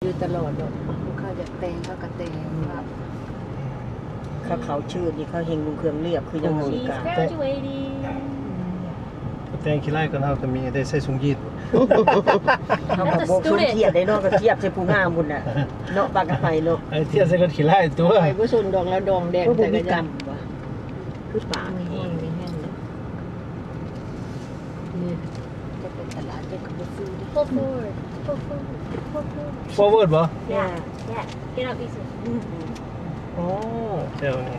อยู่ตลอดหรอกเขาจะแต่งเขาก็แต่งเขาชื่อนี่เขาเฮงลุงเครื่องเรียบคือยังมีการแต่งขี้ไล่กันเฮาก็มีได้ใส่สูงยีดเขาก็บ่ซุนเทียบได้เนาะก็เทียบใส่ผู้งามพุ่นน่ะเนาะบางกะไปเนาะไอ้เทียบใส่คนขี้ไล่ตัวไปบ่ซุนดองแล้วดองแดงแต่ก็ยังคือป่ามีแห้งนี่จะเป็นตลาดจะคือซื้อดิ forward บ่ Yeah get out easy โอ้เจ้านี่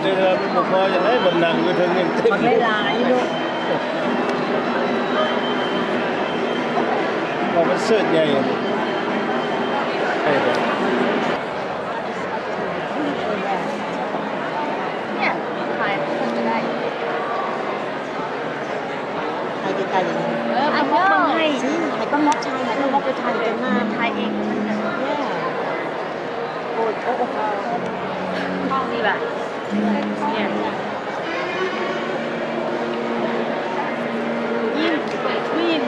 เจอมันบ่พออย่างไรบนนั่งอยู่ถึงนี่มันไม่หลายลูกพอมันเสิร์ชใหญ่เนี่ยถ่ายคนจะได้ถ่ายไกลๆอย่างนี้อันนี้ให้ถ่ายก็ม็อกชายถ่ายก็ม็อกไปถ่ายจนมาถ่ายเองเนี่ยโอ้โหห้องดีแบบเนี่ยยิ้มยิ้ม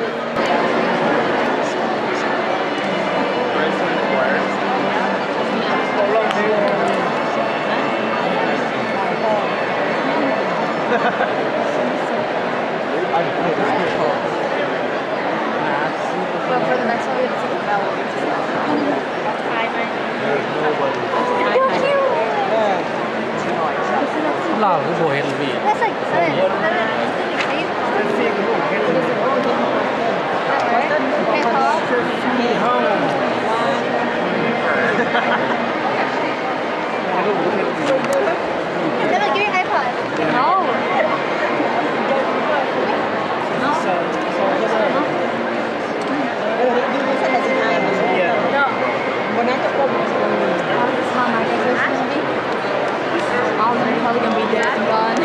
For the next one, we have to take a bell. Hi, my lào cái bộ hình vị That's like They're like, give me iPod. No. Probably gonna be dead and gone.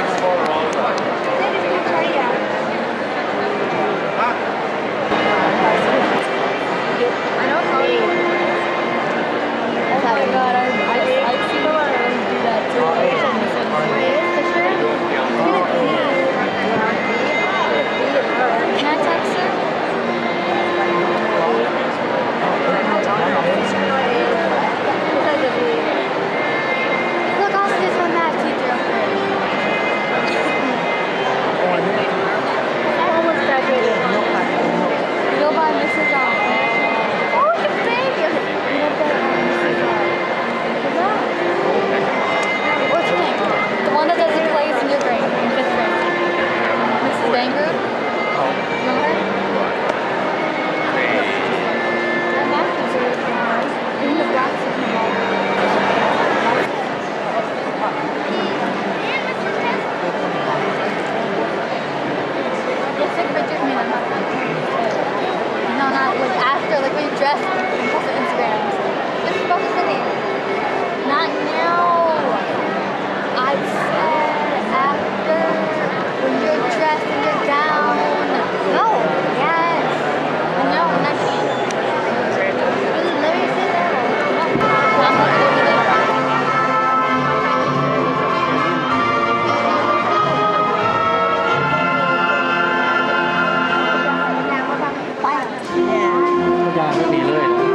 best post on Instagram. Just focus on it. Not now. I said after when you're dressed and you're down. No. Yes. No, not yet. Let me sit down. No. I'm not doing it.ยาไม่มีเลย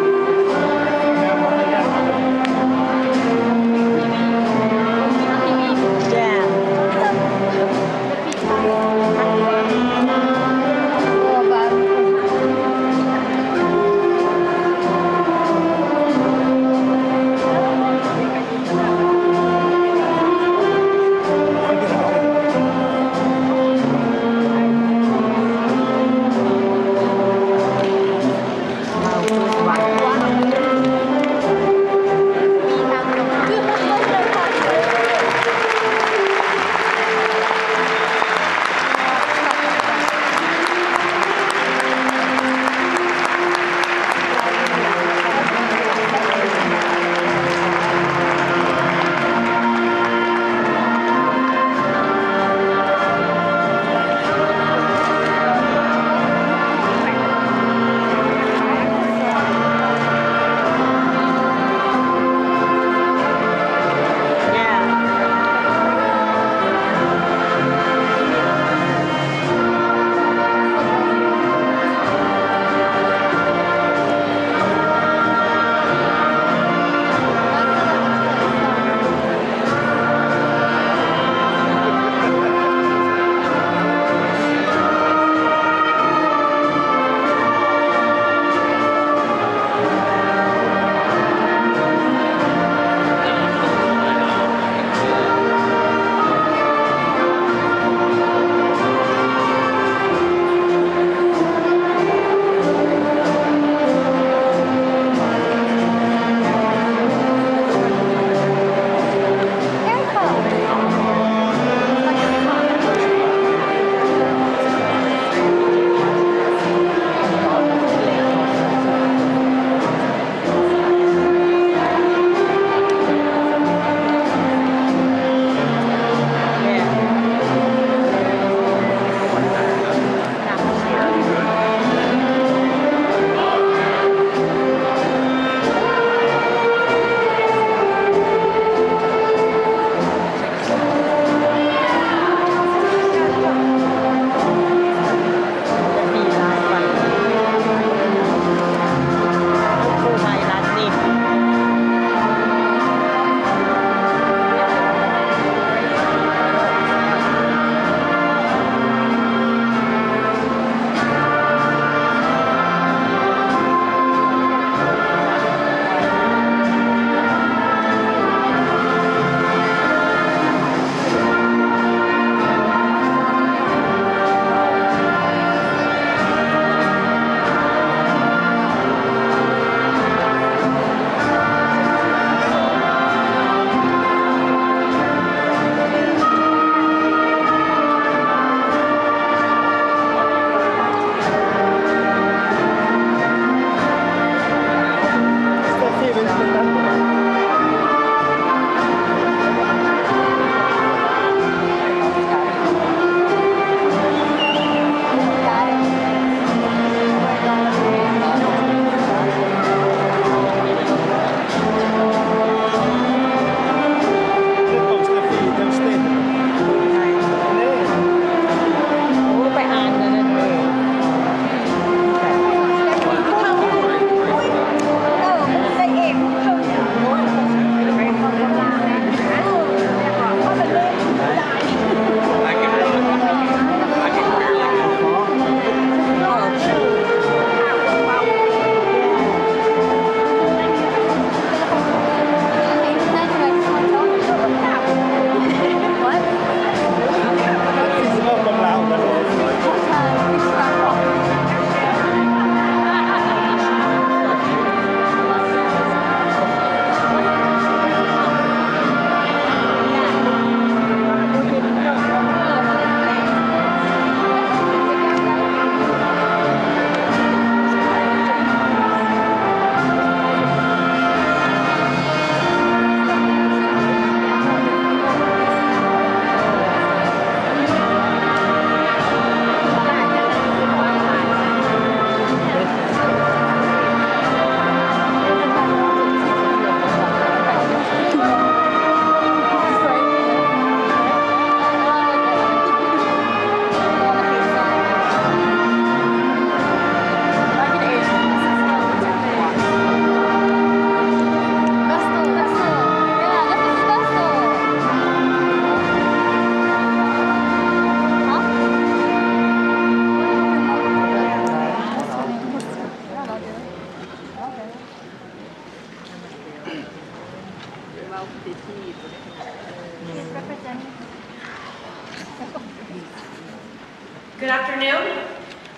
afternoon.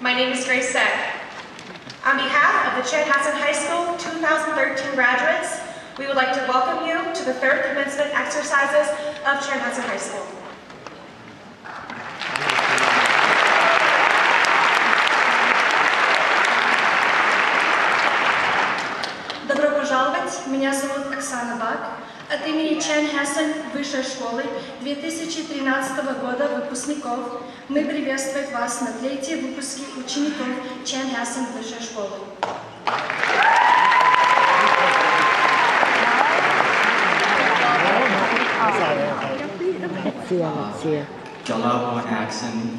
My name is Grace Sack. On behalf of the Chanhassen High School 2013 graduates, we would like to welcome you to the third commencement exercises of Chanhassen High School. Добро пожаловать, меня зовут Оксана Бак. От имени Chanhassen Высшей школы 2013 года выпускников мы приветствуем вас на третьей выпуске учеников Chanhassen Высшей школы. Jalal accent,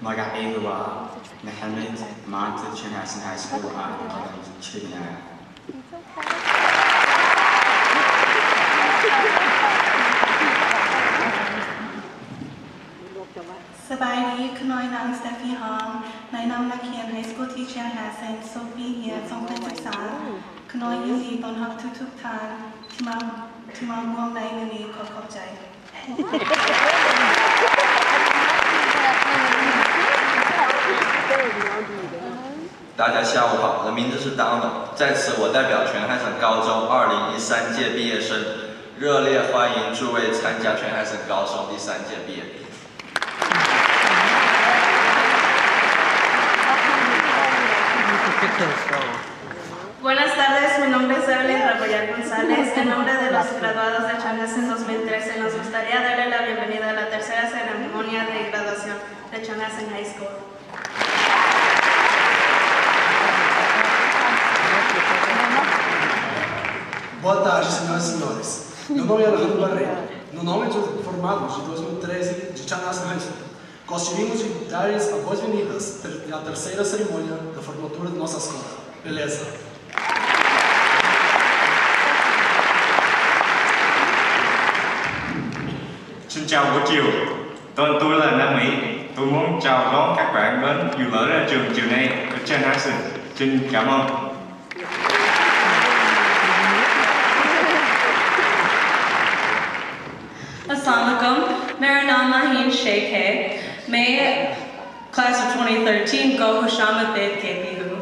Maga Ewa, Mohammed, Manta, Chanhassen High School, Chidna. Sabai Kanoi Nang Steffi Hong, Nainam Nakian High School teacher Chanhassen, Sophie here, Songpan Saksan, Kanoi Yuzi, Bonhak Tutuk Tan, Timam Wong Nainani, Kokopjai. 大家下午好，我的名字是 Donald， 在此我代表全汉省高中2013届毕业生，热烈欢迎诸位参加全汉省高中第3届毕业礼。Buenas tardes, mi nombre es Evelyn Raboyar González. En nombre de los graduados de Chanhassen 2013, nos gustaría darle la bienvenida a la tercera ceremonia de graduación de Chanhassen High School. Boa tarde, senhoras e senhores. Meu nome é Alejandro Barreira. No nome dos formados de 2013 de Chanhassen High School, gostaríamos de dar-lhes as boas-vindas à terceira cerimônia da formatura de nossa escola. Beleza? Xin chào buổi chiều, tôi là Nam Mỹ. Tôi muốn chào đón các bạn đến dự lễ ra trường chiều nay ở Chanhassen. Xin cảm ơn. Assalamualaikum, मेरा नाम माहीन शेख है। मैं class of 2013 को खुशामदीद कहती हूँ।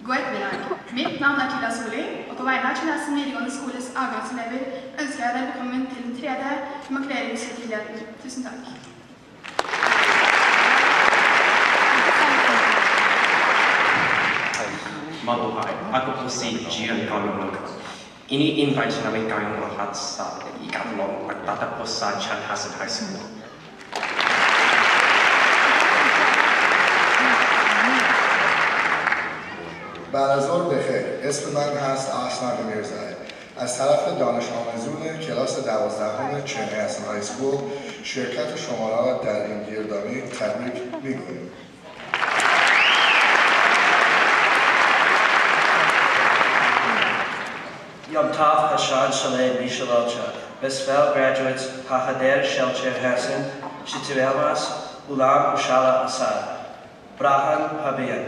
God middag. Mitt navn er Tilla Solli, og på vegne av Chanhassen videregående skoles avgangselever ønsker jeg deg velkommen til den tredje markeringshøytideligheten. Tusen takk. Mabuhay, ako po si Gian Kalunog. Ini-invite namin kayong lahat sa ikatlong pagtatapos sa Chanhassen High School. بعد از ظهر بخیر. اسم من هست احسن میرزایی. از طرف دانش آموزان کلاس 12 چنهاسن های اسکول شرکت شما را در این گردانی تبریک میگویم. Yom Tov Hashan Shalem Mishalotcha. Best fellow graduates, Hahader Shel Chanhassen, Shituelmas, Ulam Ushala Asad. Brahan Habiyan.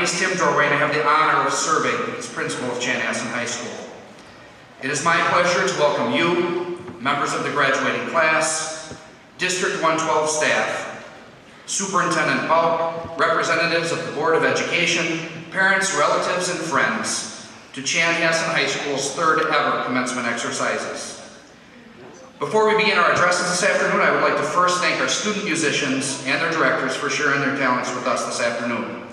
is Tim Dorway, and I have the honor of serving as principal of Chanhassen High School. It is my pleasure to welcome you, members of the graduating class, District 112 staff, Superintendent Bauk, representatives of the Board of Education, parents, relatives, and friends, to Chanhassen High School's third ever commencement exercises. Before we begin our addresses this afternoon, I would like to first thank our student musicians and their directors for sharing their talents with us this afternoon.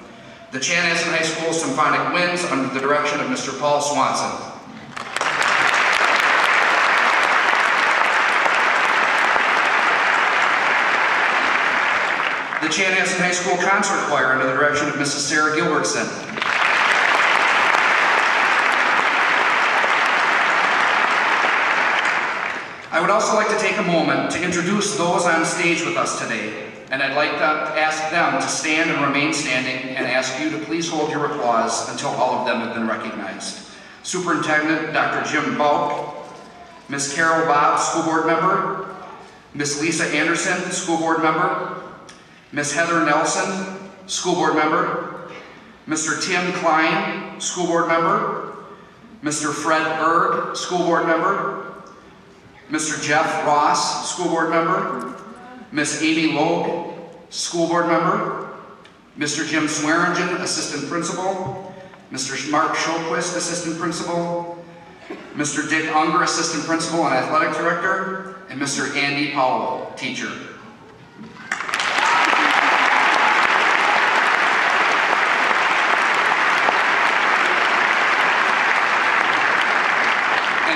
The Chanhassen High School Symphonic Winds under the direction of Mr. Paul Swanson. The Chanhassen High School Concert Choir under the direction of Mrs. Sarah Gilbertson. I would also like to take a moment to introduce those on stage with us today, and I'd like to ask them to stand and remain standing and ask you to please hold your applause until all of them have been recognized. Superintendent Dr. Jim Bauk, Ms. Carol Bob, School Board Member, Ms. Lisa Anderson, School Board Member, Ms. Heather Nelson, School Board Member, Mr. Tim Klein, School Board Member, Mr. Fred Berg, School Board Member, Mr. Jeff Ross, School Board Member, Ms. Amy Logue, School Board Member, Mr. Jim Swearingen, Assistant Principal, Mr. Mark Schulquist, Assistant Principal, Mr. Dick Unger, Assistant Principal and Athletic Director, and Mr. Andy Powell, Teacher.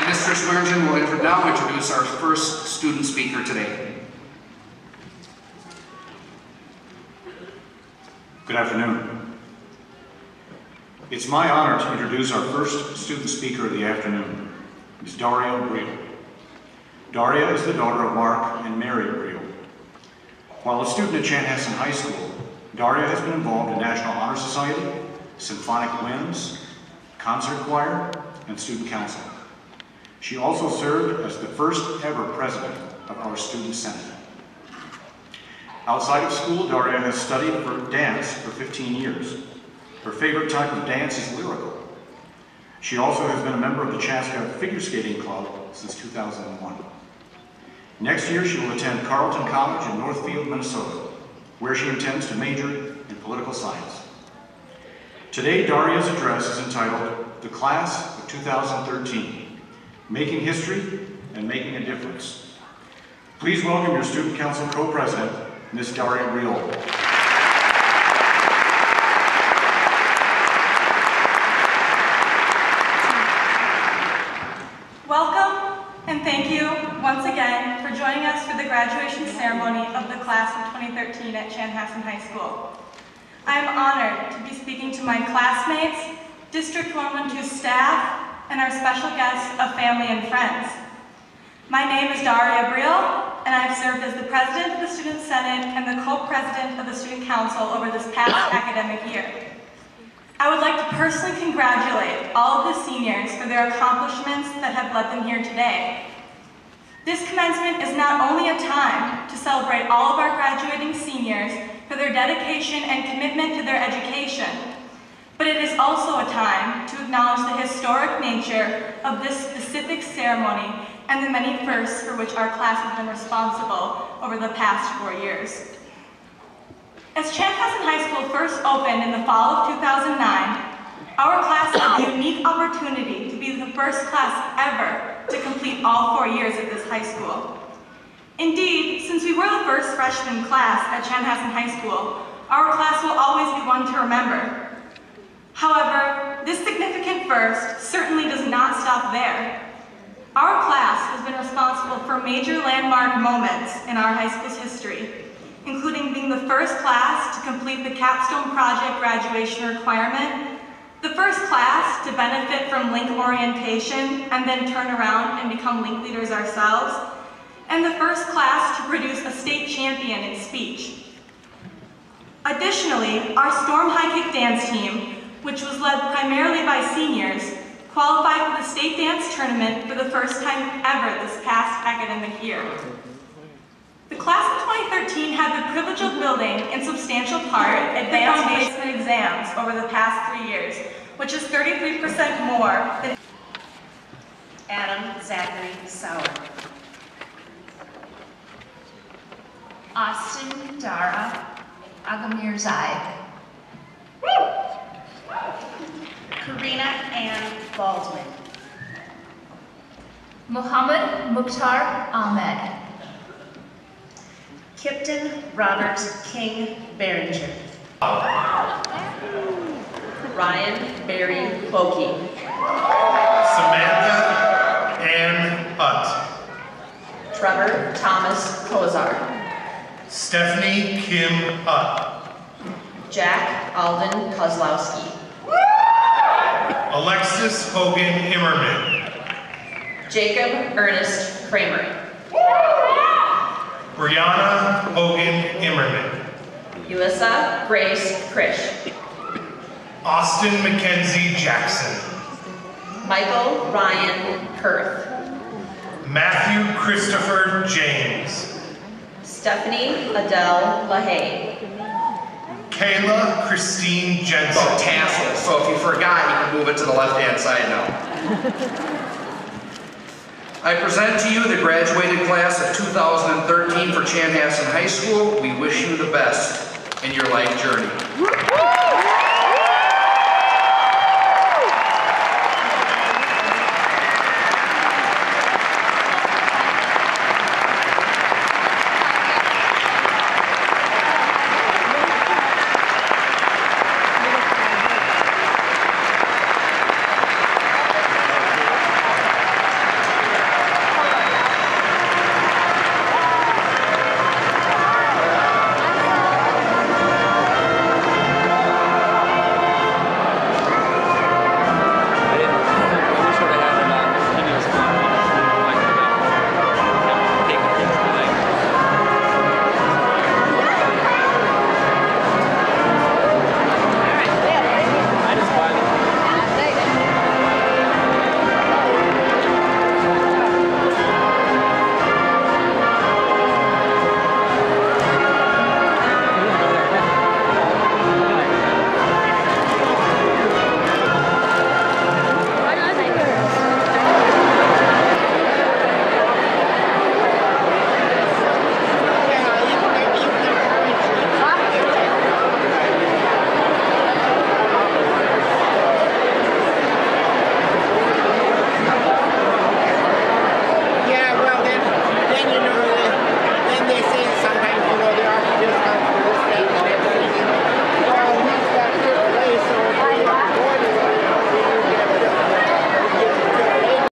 Mr. Swearingen will now introduce our first student speaker today. Good afternoon. It's my honor to introduce our first student speaker of the afternoon, Ms. Daria Briel. Daria is the daughter of Mark and Mary Briel. While a student at Chanhassen High School, Daria has been involved in National Honor Society, Symphonic Winds, Concert Choir, and Student Council. She also served as the first ever president of our Student Senate. Outside of school, Daria has studied for dance for 15 years. Her favorite type of dance is lyrical. She also has been a member of the Chaska Figure Skating Club since 2001. Next year, she will attend Carleton College in Northfield, Minnesota, where she intends to major in political science. Today, Daria's address is entitled The Class of 2013. Making History and Making a Difference. Please welcome your Student Council Co-President, Ms. Daria Briel. Welcome and thank you once again for joining us for the graduation ceremony of the class of 2013 at Chanhassen High School. I am honored to be speaking to my classmates, District 112 staff, and our special guests of family and friends. My name is Daria Briel, and I have served as the President of the Student Senate and the Co-President of the Student Council over this past academic year. I would like to personally congratulate all of the seniors for their accomplishments that have led them here today. This commencement is not only a time to celebrate all of our graduating seniors for their dedication and commitment to their education, but it is also a time to acknowledge the historic nature of this specific ceremony and the many firsts for which our class has been responsible over the past 4 years. As Chanhassen High School first opened in the fall of 2009, our class had the unique opportunity to be the first class ever to complete all 4 years at this high school. Indeed, since we were the first freshman class at Chanhassen High School, our class will always be one to remember. However, this significant first certainly does not stop there. Our class has been responsible for major landmark moments in our high school's history, including being the first class to complete the capstone project graduation requirement, the first class to benefit from link orientation and then turn around and become link leaders ourselves, and the first class to produce a state champion in speech. Additionally, our Storm High Kick dance team, which was led primarily by seniors, qualified for the state dance tournament for the first time ever this past academic year. The class of 2013 had the privilege of building, in substantial part, advanced placement exams over the past 3 years, which is 33% more than Adam Zachary Sauer. Austin Dara Agamirzai. Karina Ann Baldwin. Muhammad Mukhtar Ahmed. Kipton Robert King Behringer. Ryan Barry Clokey. Samantha Ann Hutt. Trevor Thomas Kozar. Stephanie Kim Hutt. Jack Alden Kozlowski. Alexis Hogan Immerman. Jacob Ernest Kramer. Brianna Hogan Immerman. Elissa Grace Krish. Austin Mackenzie Jackson. Michael Ryan Kurth. Matthew Christopher James. Stephanie Adele LaHaye. Kayla Christine Jensen. About tassels, so if you forgot, you can move it to the left-hand side now. I present to you the graduated class of 2013 for Chanhassen High School. We wish you the best in your life journey.